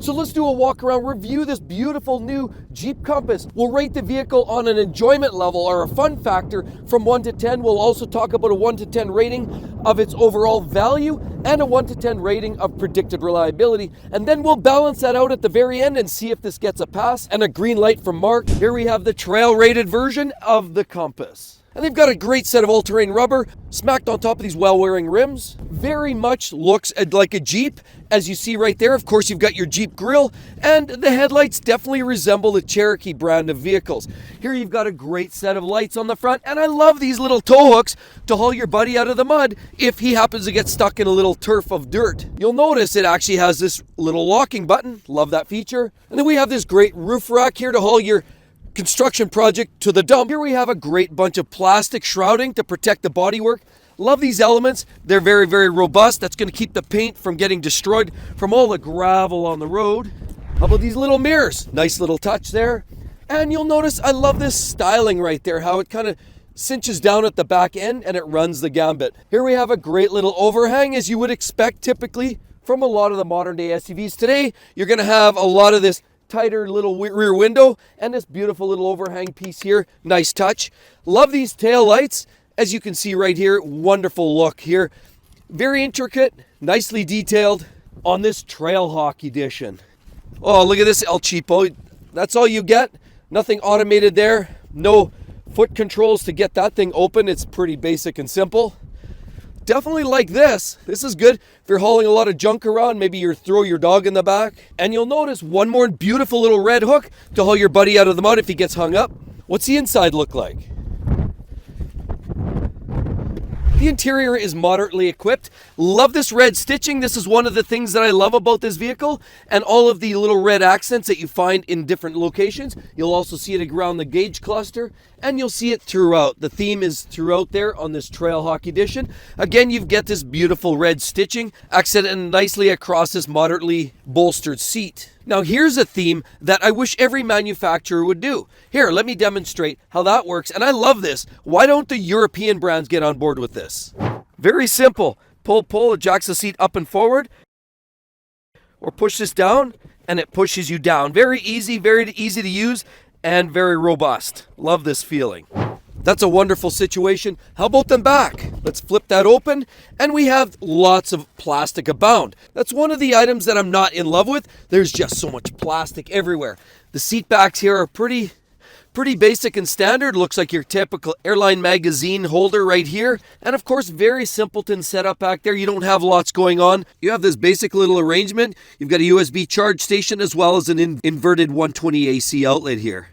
So let's do a walk around, review this beautiful new Jeep Compass. We'll rate the vehicle on an enjoyment level or a fun factor from 1 to 10. We'll also talk about a 1 to 10 rating of its overall value and a 1 to 10 rating of predicted reliability. And then we'll balance that out at the very end and see if this gets a pass and a green light from Mark. Here we have the trail rated version of the Compass. And they've got a great set of all-terrain rubber smacked on top of these well-wearing rims. Very much looks like a Jeep, as you see right there. Of course, you've got your Jeep grille, and the headlights definitely resemble the Cherokee brand of vehicles. Here you've got a great set of lights on the front, and I love these little tow hooks to haul your buddy out of the mud if he happens to get stuck in a little turf of dirt. You'll notice it actually has this little locking button. Love that feature. And then we have this great roof rack here to haul your construction project to the dump. Here we have a great bunch of plastic shrouding to protect the bodywork. Love these elements. They're very, very robust. That's going to keep the paint from getting destroyed from all the gravel on the road. How about these little mirrors? Nice little touch there. And you'll notice I love this styling right there, how it kind of cinches down at the back end and it runs the gambit. Here we have a great little overhang, as you would expect typically from a lot of the modern day SUVs. Today, you're going to have a lot of this tighter little rear window and this beautiful little overhang piece here. Nice touch. Love these tail lights. As you can see right here, wonderful look here. Very intricate, nicely detailed on this Trailhawk edition. Oh, look at this El Cheapo. That's all you get. Nothing automated there. No foot controls to get that thing open. It's pretty basic and simple. Definitely like this. This is good if you're hauling a lot of junk around. Maybe you throw your dog in the back. And you'll notice one more beautiful little red hook to haul your buddy out of the mud if he gets hung up. What's the inside look like? The interior is moderately equipped. Love this red stitching. This is one of the things that I love about this vehicle, and all of the little red accents that you find in different locations. You'll also see it around the gauge cluster, and you'll see it throughout. The theme is throughout there on this Trailhawk edition. Again, you get this beautiful red stitching accented nicely across this moderately bolstered seat. Now here's a theme that I wish every manufacturer would do. Here, let me demonstrate how that works, and I love this. Why don't the European brands get on board with this? Very simple. Pull, ejects the seat up and forward, or push this down, and it pushes you down. Very easy to use, and very robust. Love this feeling. That's a wonderful situation. How about them back? Let's flip that open, and we have lots of plastic abound. That's one of the items that I'm not in love with. There's just so much plastic everywhere. The seat backs here are pretty basic and standard. Looks like your typical airline magazine holder right here. And of course, very simpleton setup back there. You don't have lots going on. You have this basic little arrangement. You've got a USB charge station as well as an inverted 120 AC outlet here.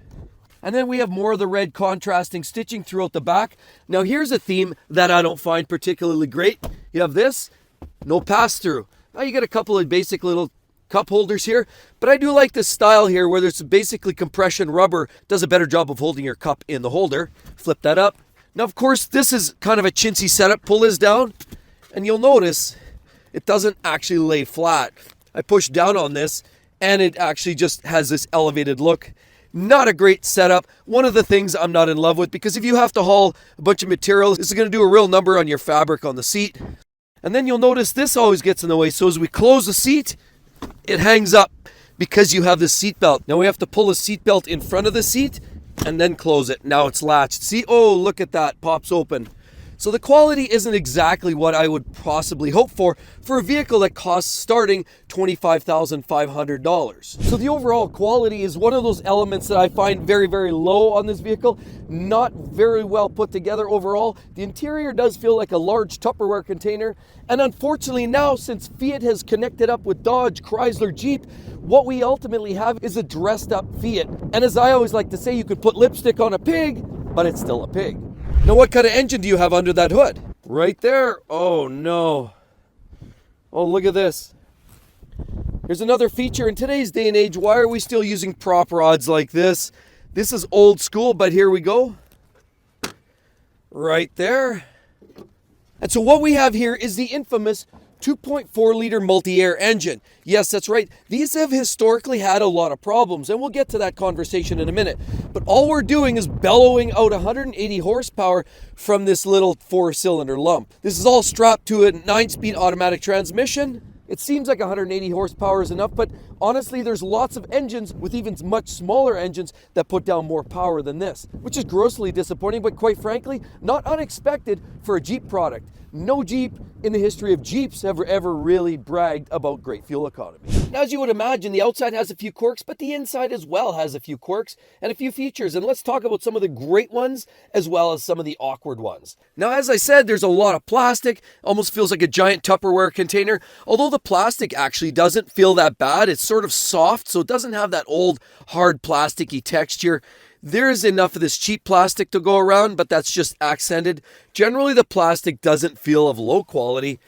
And then we have more of the red contrasting stitching throughout the back. Now here's a theme that I don't find particularly great. You have this, no pass-through. Now you get a couple of basic little cup holders here, but I do like this style here where there's basically compression rubber, does a better job of holding your cup in the holder. Flip that up. Now of course this is kind of a chintzy setup. Pull this down and you'll notice it doesn't actually lay flat. I push down on this and it actually just has this elevated look. Not a great setup. One of the things I'm not in love with, because if you have to haul a bunch of material, this is going to do a real number on your fabric on the seat. And then you'll notice this always gets in the way. So as we close the seat, it hangs up because you have the seat belt. Now we have to pull the seat belt in front of the seat and then close it. Now it's latched. See, oh, look at that, pops open. So the quality isn't exactly what I would possibly hope for a vehicle that costs starting $25,500. So the overall quality is one of those elements that I find very, very low on this vehicle. Not very well put together overall. The interior does feel like a large Tupperware container. And unfortunately now, since Fiat has connected up with Dodge, Chrysler, Jeep, what we ultimately have is a dressed up Fiat. And as I always like to say, you could put lipstick on a pig, but it's still a pig. Now, what kind of engine do you have under that hood? Right there. Oh, no. Oh, look at this. Here's another feature in today's day and age. Why are we still using prop rods like this? This is old school, but here we go. Right there. And so what we have here is the infamous 2.4 liter multi-air engine. Yes, that's right. These have historically had a lot of problems, and we'll get to that conversation in a minute. But all we're doing is bellowing out 180 horsepower from this little 4-cylinder lump. This is all strapped to a 9-speed automatic transmission. It seems like 180 horsepower is enough, but Honestly, there's lots of engines with even much smaller engines that put down more power than this, which is grossly disappointing, but quite frankly, not unexpected for a Jeep product. No Jeep in the history of Jeeps have ever really bragged about great fuel economy. Now, as you would imagine, the outside has a few quirks, but the inside as well has a few quirks and a few features. And let's talk about some of the great ones as well as some of the awkward ones. Now, as I said, there's a lot of plastic, almost feels like a giant Tupperware container. Although the plastic actually doesn't feel that bad, it's sort of soft, so it doesn't have that old hard plasticky texture. There's enough of this cheap plastic to go around, but that's just accented. Generally, the plastic doesn't feel of low quality.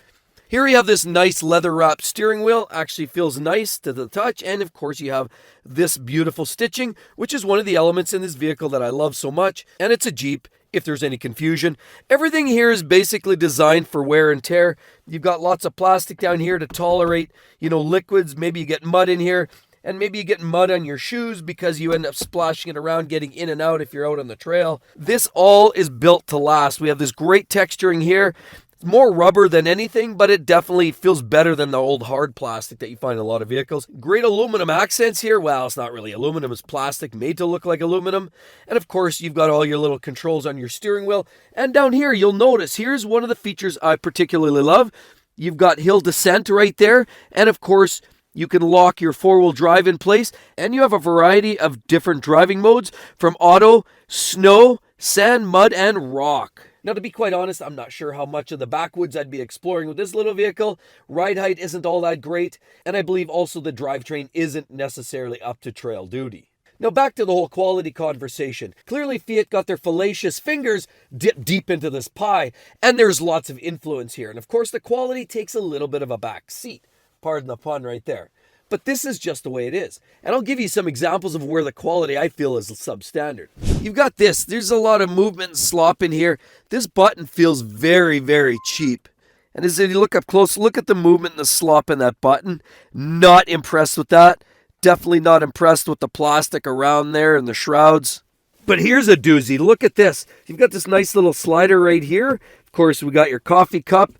Here you have this nice leather wrapped steering wheel, actually feels nice to the touch. And of course you have this beautiful stitching, which is one of the elements in this vehicle that I love so much. And it's a Jeep, if there's any confusion. Everything here is basically designed for wear and tear. You've got lots of plastic down here to tolerate, liquids. Maybe you get mud in here. And maybe you get mud on your shoes because you end up splashing it around, getting in and out if you're out on the trail. This all is built to last. We have this great texturing here. It's more rubber than anything, but it definitely feels better than the old hard plastic that you find in a lot of vehicles. Great aluminum accents here. Well, it's not really aluminum, it's plastic made to look like aluminum. And of course, you've got all your little controls on your steering wheel. And down here, you'll notice, here's one of the features I particularly love. You've got hill descent right there. And of course, you can lock your four-wheel drive in place, and you have a variety of different driving modes from auto, snow, sand, mud, and rock. Now, to be quite honest, I'm not sure how much of the backwoods I'd be exploring with this little vehicle. Ride height isn't all that great, and I believe also the drivetrain isn't necessarily up to trail duty. Now, back to the whole quality conversation. Clearly, Fiat got their fallacious fingers dipped deep into this pie, and there's lots of influence here. And of course, the quality takes a little bit of a back seat. Pardon the pun right there. But this is just the way it is. And I'll give you some examples of where the quality I feel is substandard. You've got this. There's a lot of movement and slop in here. This button feels very, very cheap. And as you look up close, look at the movement and the slop in that button. Not impressed with that. Definitely not impressed with the plastic around there and the shrouds. But here's a doozy. Look at this. You've got this nice little slider right here. Of course, we got your coffee cup,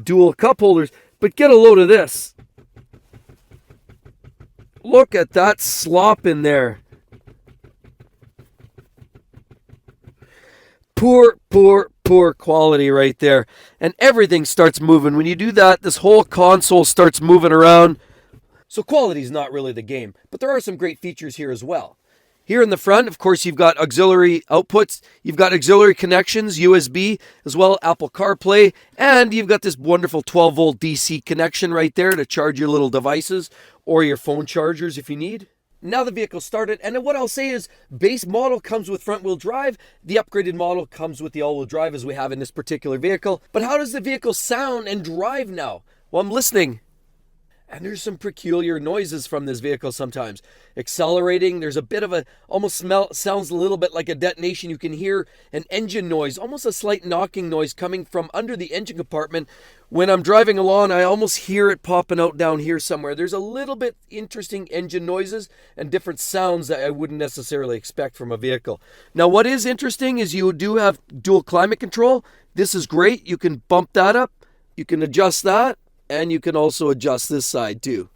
dual cup holders. But get a load of this. Look at that slop in there. Poor quality right there. And everything starts moving. When you do that, this whole console starts moving around. So quality is not really the game. But there are some great features here as well. Here in the front, of course, you've got auxiliary outputs. You've got auxiliary connections, USB, as well as Apple CarPlay. And you've got this wonderful 12-volt DC connection right there to charge your little devices or your phone chargers if you need. Now the vehicle started, and what I'll say is base model comes with front-wheel drive. The upgraded model comes with the all-wheel drive as we have in this particular vehicle. But how does the vehicle sound and drive now? Well, I'm listening. And there's some peculiar noises from this vehicle sometimes. Accelerating, there's a bit of sounds a little bit like a detonation. You can hear an engine noise, almost a slight knocking noise coming from under the engine compartment. When I'm driving along, I almost hear it popping out down here somewhere. There's a little bit interesting engine noises and different sounds that I wouldn't necessarily expect from a vehicle. Now, what is interesting is you do have dual climate control. This is great. You can bump that up. You can adjust that. And you can also adjust this side too.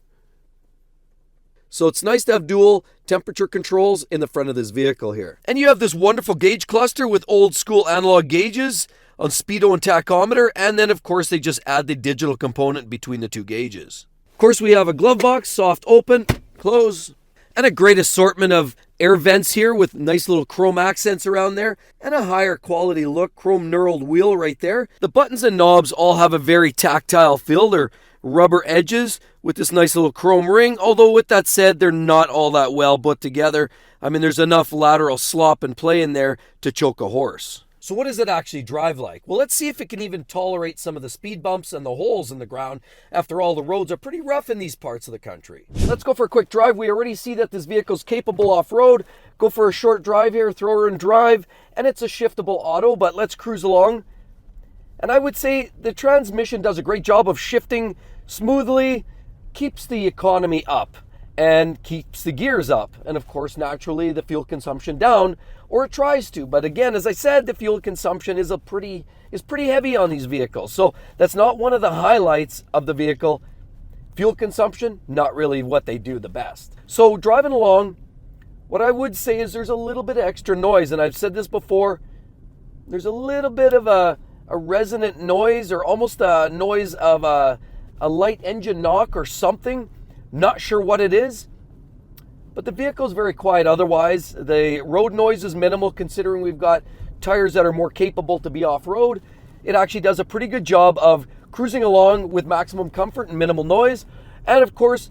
So it's nice to have dual temperature controls in the front of this vehicle here. And you have this wonderful gauge cluster with old school analog gauges on speedo and tachometer. And then of course they just add the digital component between the two gauges. Of course we have a glove box, soft open, close, and a great assortment of air vents here with nice little chrome accents around there and a higher quality look, chrome knurled wheel right there. The buttons and knobs all have a very tactile feel. They're rubber edges with this nice little chrome ring, although with that said, they're not all that well put together. I mean, there's enough lateral slop and play in there to choke a horse. So what does it actually drive like? Well, let's see if it can even tolerate some of the speed bumps and the holes in the ground. After all, the roads are pretty rough in these parts of the country. Let's go for a quick drive. We already see that this vehicle's capable off-road. Go for a short drive here, throw her in drive, and it's a shiftable auto, but let's cruise along. And I would say the transmission does a great job of shifting smoothly, keeps the economy up, and keeps the gears up. And of course, naturally, the fuel consumption down, or it tries to. But again, as I said, the fuel consumption is pretty heavy on these vehicles. So that's not one of the highlights of the vehicle. Fuel consumption, not really what they do the best. So driving along, what I would say is there's a little bit of extra noise, and I've said this before, there's a little bit of a resonant noise, or almost a noise of a light engine knock or something. Not sure what it is, but the vehicle is very quiet otherwise. The road noise is minimal considering we've got tires that are more capable to be off-road. It actually does a pretty good job of cruising along with maximum comfort and minimal noise. And of course,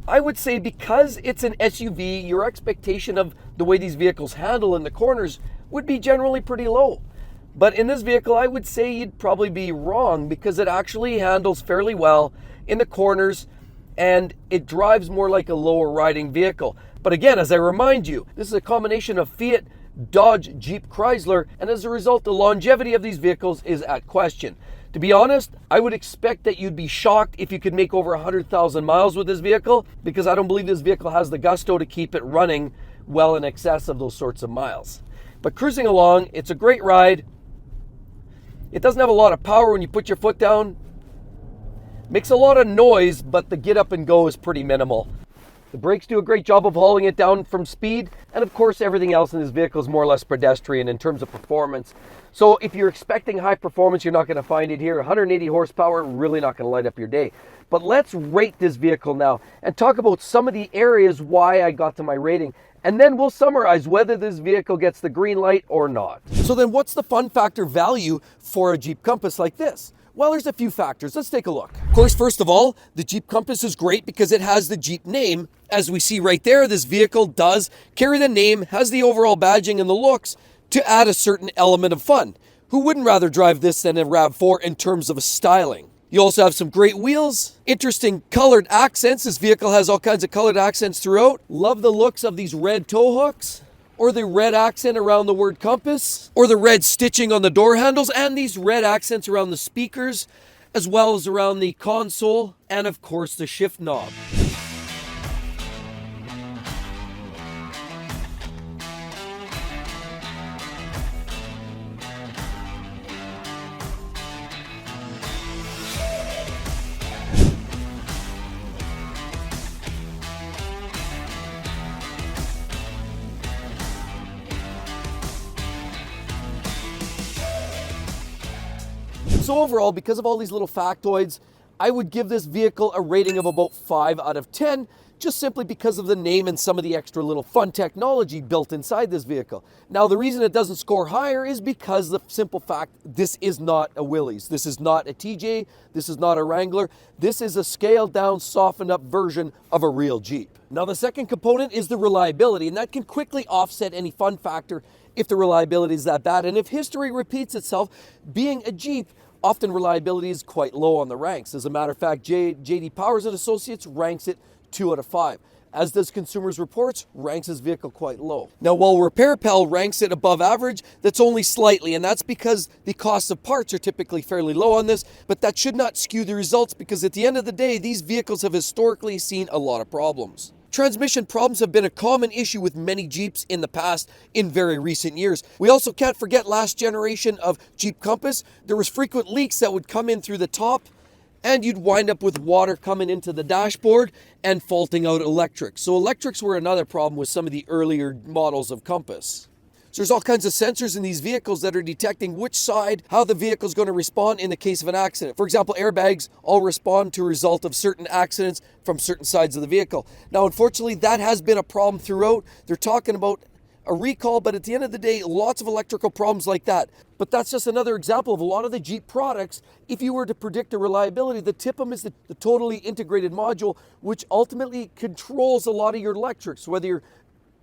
I would say because it's an SUV, your expectation of the way these vehicles handle in the corners would be generally pretty low. But in this vehicle, I would say you'd probably be wrong because it actually handles fairly well in the corners and it drives more like a lower riding vehicle. But again, as I remind you, this is a combination of Fiat, Dodge, Jeep, Chrysler, and as a result, the longevity of these vehicles is at question. To be honest, I would expect that you'd be shocked if you could make over 100,000 miles with this vehicle, because I don't believe this vehicle has the gusto to keep it running well in excess of those sorts of miles. But cruising along, it's a great ride. It doesn't have a lot of power when you put your foot down. Makes a lot of noise, but the get up and go is pretty minimal. The brakes do a great job of hauling it down from speed, and of course everything else in this vehicle is more or less pedestrian in terms of performance. So if you're expecting high performance, you're not going to find it here. 180 horsepower, really not going to light up your day. But let's rate this vehicle now and talk about some of the areas why I got to my rating. And then we'll summarize whether this vehicle gets the green light or not. So then what's the fun factor value for a Jeep Compass like this? Well, there's a few factors. Let's take a look. Of course, first of all, the Jeep Compass is great because it has the Jeep name. As we see right there, this vehicle does carry the name, has the overall badging and the looks to add a certain element of fun. Who wouldn't rather drive this than a RAV4 in terms of styling? You also have some great wheels, interesting colored accents. This vehicle has all kinds of colored accents throughout. Love the looks of these red tow hooks, or the red accent around the word compass, or the red stitching on the door handles, and these red accents around the speakers, as well as around the console, and of course the shift knob. So overall, because of all these little factoids, I would give this vehicle a rating of about 5 out of 10, just simply because of the name and some of the extra little fun technology built inside this vehicle. Now, the reason it doesn't score higher is because the simple fact, this is not a Willys. This is not a TJ. This is not a Wrangler. This is a scaled down, softened up version of a real Jeep. Now, the second component is the reliability, and that can quickly offset any fun factor if the reliability is that bad. And if history repeats itself, being a Jeep, often reliability is quite low on the ranks. As a matter of fact, JD Powers and Associates ranks it 2 out of 5. As does Consumers Reports, ranks his vehicle quite low. Now, while RepairPal ranks it above average, that's only slightly, and that's because the cost of parts are typically fairly low on this, but that should not skew the results because at the end of the day, these vehicles have historically seen a lot of problems. Transmission problems have been a common issue with many Jeeps in the past in very recent years. We also can't forget last generation of Jeep Compass. There was frequent leaks that would come in through the top, and you'd wind up with water coming into the dashboard and faulting out electrics. So electrics were another problem with some of the earlier models of Compass. So there's all kinds of sensors in these vehicles that are detecting which side, how the vehicle is going to respond in the case of an accident. For example, airbags all respond to a result of certain accidents from certain sides of the vehicle. Now, unfortunately, that has been a problem throughout. They're talking about a recall, but at the end of the day, lots of electrical problems like that. But that's just another example of a lot of the Jeep products. If you were to predict a reliability, the TIPM is the totally integrated module, which ultimately controls a lot of your electrics, whether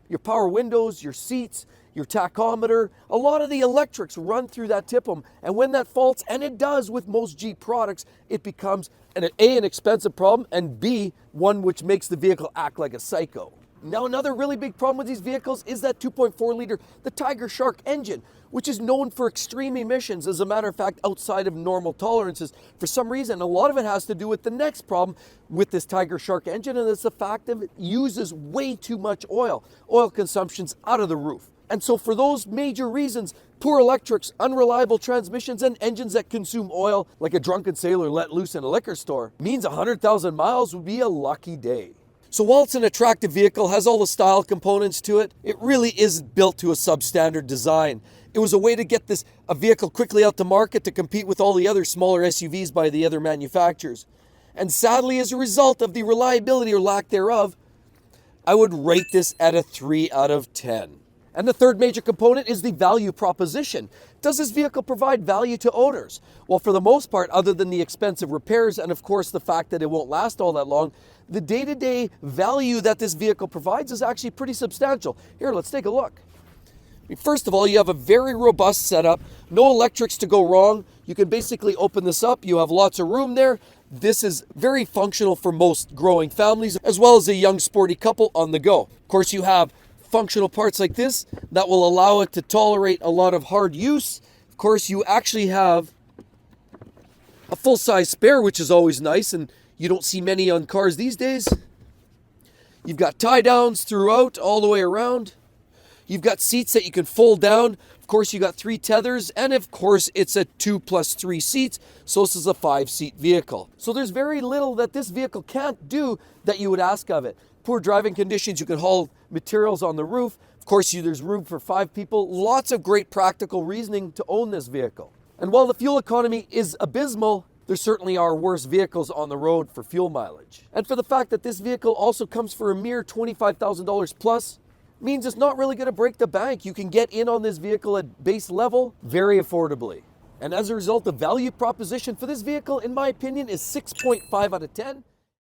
your power windows, your seats, your tachometer, a lot of the electrics run through that TIPM. And when that faults, and it does with most Jeep products, it becomes an expensive problem, and B, one which makes the vehicle act like a psycho. Now, another really big problem with these vehicles is that 2.4 liter, the Tiger Shark engine, which is known for extreme emissions. As a matter of fact, outside of normal tolerances, for some reason, a lot of it has to do with the next problem with this Tiger Shark engine, and it's the fact that it uses way too much oil. Oil consumption's out of the roof. And so for those major reasons, poor electrics, unreliable transmissions, and engines that consume oil like a drunken sailor let loose in a liquor store means 100,000 miles would be a lucky day. So while it's an attractive vehicle, has all the style components to it, it really isn't built to a substandard design. It was a way to get a vehicle quickly out to market to compete with all the other smaller SUVs by the other manufacturers. And sadly, as a result of the reliability or lack thereof, I would rate this at a 3 out of 10. And the third major component is the value proposition. Does this vehicle provide value to owners? Well, for the most part, other than the expensive repairs and of course the fact that it won't last all that long, the day-to-day value that this vehicle provides is actually pretty substantial. Here, let's take a look. First of all, you have a very robust setup, no electrics to go wrong. You can basically open this up. You have lots of room there. This is very functional for most growing families, as well as a young sporty couple on the go. Of course, you have functional parts like this that will allow it to tolerate a lot of hard use. Of course, you actually have a full-size spare, which is always nice, and you don't see many on cars these days. You've got tie-downs throughout, all the way around. You've got seats that you can fold down. Of course, you got 3 tethers, and of course, it's a 2 plus 3 seats, so this is a 5-seat vehicle. So there's very little that this vehicle can't do that you would ask of it. Poor driving conditions, you can haul materials on the roof. Of course, there's room for 5 people. Lots of great practical reasoning to own this vehicle. And while the fuel economy is abysmal, there certainly are worse vehicles on the road for fuel mileage. And for the fact that this vehicle also comes for a mere $25,000 plus, means it's not really going to break the bank. You can get in on this vehicle at base level very affordably. And as a result, the value proposition for this vehicle, in my opinion, is 6.5 out of 10.